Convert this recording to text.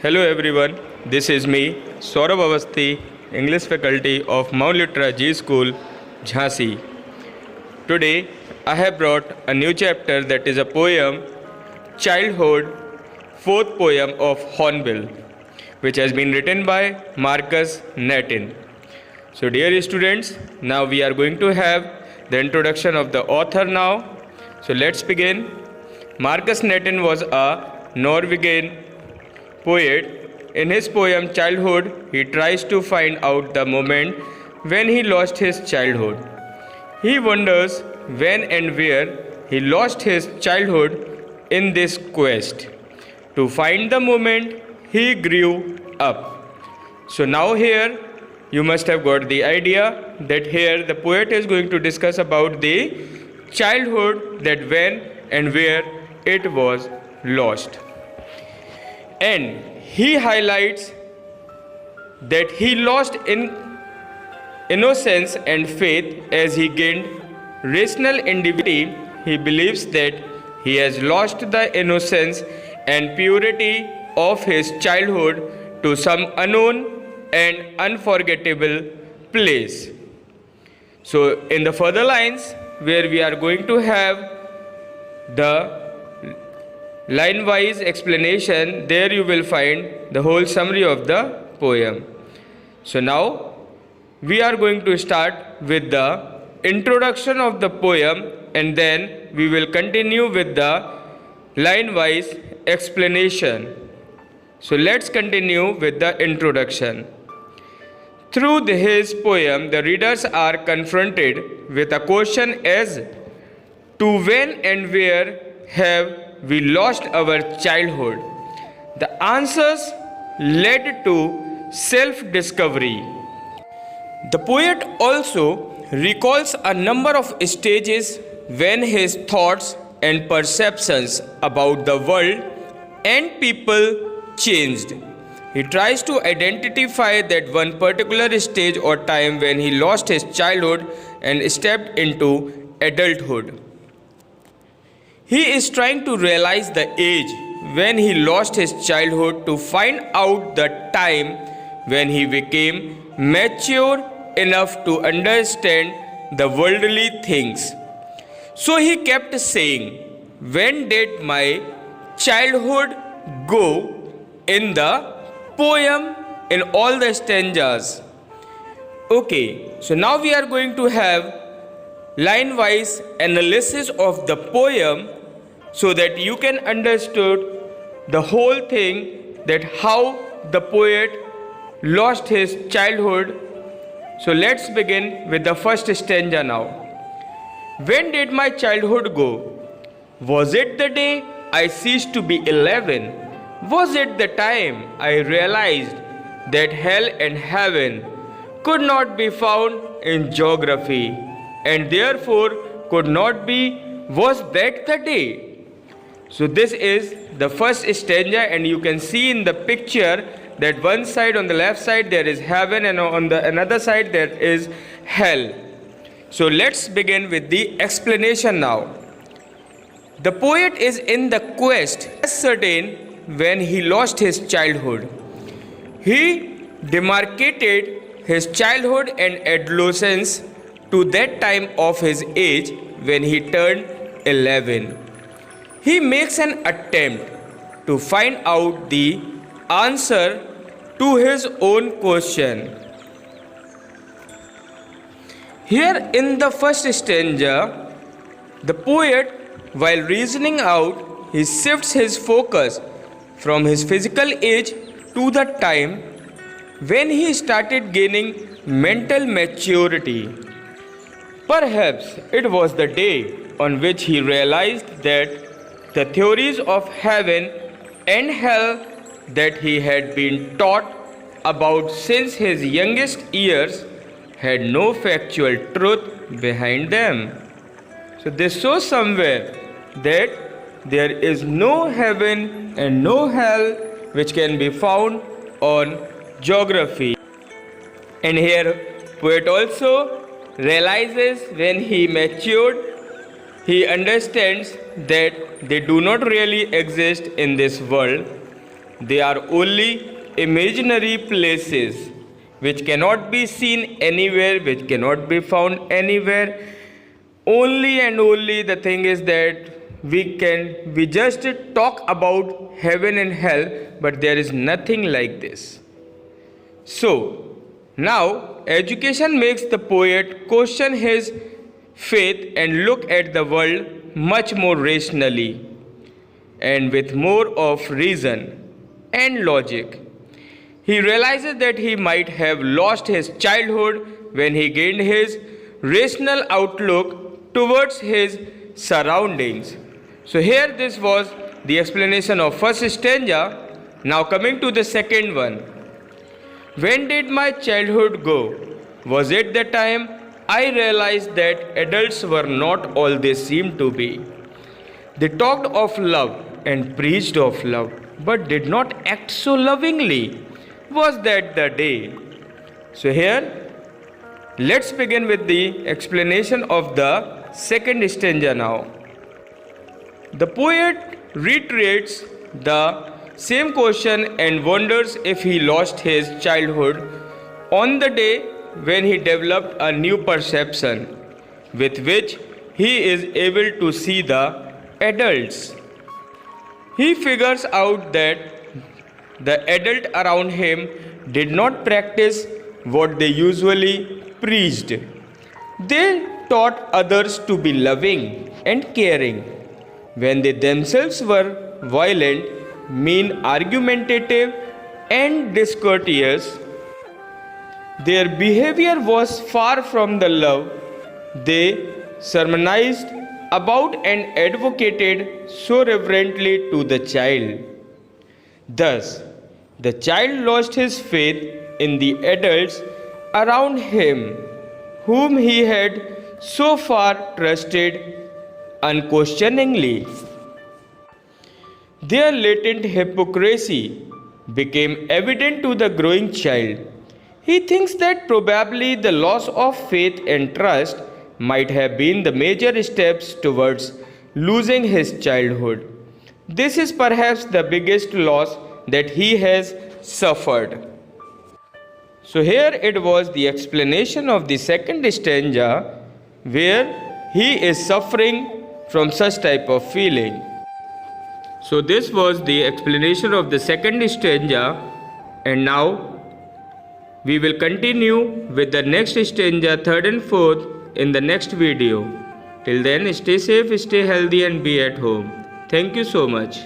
Hello everyone, this is me, Saurabh Avasthi, English faculty of Mount Litra G School, Jhansi. Today, I have brought a new chapter that is a poem, Childhood, fourth poem of Hornbill, which has been written by Marcus Natin. So dear students, now we are going to have the introduction of the author now. So let's begin. Marcus Natin was a Norwegian poet. In his poem Childhood, he tries to find out the moment when he lost his childhood. He wonders when and where he lost his childhood in this quest to find the moment he grew up. So now here you must have got the idea that here the poet is going to discuss about the childhood, that when and where it was lost. And he highlights that he lost in innocence and faith as he gained rational individuality. He believes that he has lost the innocence and purity of his childhood to some unknown and unforgettable place. So in the further lines where we are going to have the line-wise explanation, there you will find the whole summary of the poem. So now we are going to start with the introduction of the poem, and then we will continue with the line-wise explanation. So let's continue with the introduction. Through his poem, the readers are confronted with a question as to when and where have we lost our childhood. The answers led to self-discovery. The poet also recalls a number of stages when his thoughts and perceptions about the world and people changed. He tries to identify that one particular stage or time when he lost his childhood and stepped into adulthood. He is trying to realize the age when he lost his childhood to find out the time when he became mature enough to understand the worldly things. So he kept saying, "When did my childhood go?" in the poem in all the stanzas. Okay, so now we are going to have line-wise analysis of the poem so that you can understand the whole thing, that how the poet lost his childhood. So let's begin with the first stanza now. When did my childhood go? Was it the day I ceased to be 11? Was it the time I realized that hell and heaven could not be found in geography, and therefore could not be? Was that the day? So this is the first stanza, and you can see in the picture that one side, on the left side there is heaven, and on the another side there is hell. So let's begin with the explanation now. The poet is in the quest certain when he lost his childhood. He demarcated his childhood and adolescence to that time of his age when he turned 11. He makes an attempt to find out the answer to his own question. Here in the first stanza, the poet, while reasoning out, he shifts his focus from his physical age to the time when he started gaining mental maturity. Perhaps it was the day on which he realized that the theories of heaven and hell that he had been taught about since his youngest years had no factual truth behind them. So this shows somewhere that there is no heaven and no hell which can be found on geography. And here poet also realizes when he matured, he understands that they do not really exist in this world, They are only imaginary places which cannot be seen anywhere, which cannot be found anywhere. Only and only the thing is that we just talk about heaven and hell, but there is nothing like this. So now education makes the poet question his faith and look at the world much more rationally and with more of reason and logic. He realizes that he might have lost his childhood when he gained his rational outlook towards his surroundings. So here this was the explanation of first stanza. Now coming to the second one. When did my childhood go? Was it the time I realized that adults were not all they seemed to be? They talked of love and preached of love, but did not act so lovingly. Was that the day? So here, let's begin with the explanation of the second stanza now. The poet reiterates the same question and wonders if he lost his childhood on the day when he developed a new perception with which he is able to see the adults. He figures out that the adult around him did not practice what they usually preached. They taught others to be loving and caring when they themselves were violent, mean, argumentative, and discourteous. Their behavior was far from the love they sermonized about and advocated so reverently to the child. Thus, the child lost his faith in the adults around him, whom he had so far trusted unquestioningly. Their latent hypocrisy became evident to the growing child. He thinks that probably the loss of faith and trust might have been the major steps towards losing his childhood. This is perhaps the biggest loss that he has suffered. So here it was the explanation of the second stanza where he is suffering from such type of feeling. So this was the explanation of the second stanza, and now we will continue with the next stanza, third and fourth, in the next video. Till then, stay safe, stay healthy and be at home. Thank you so much.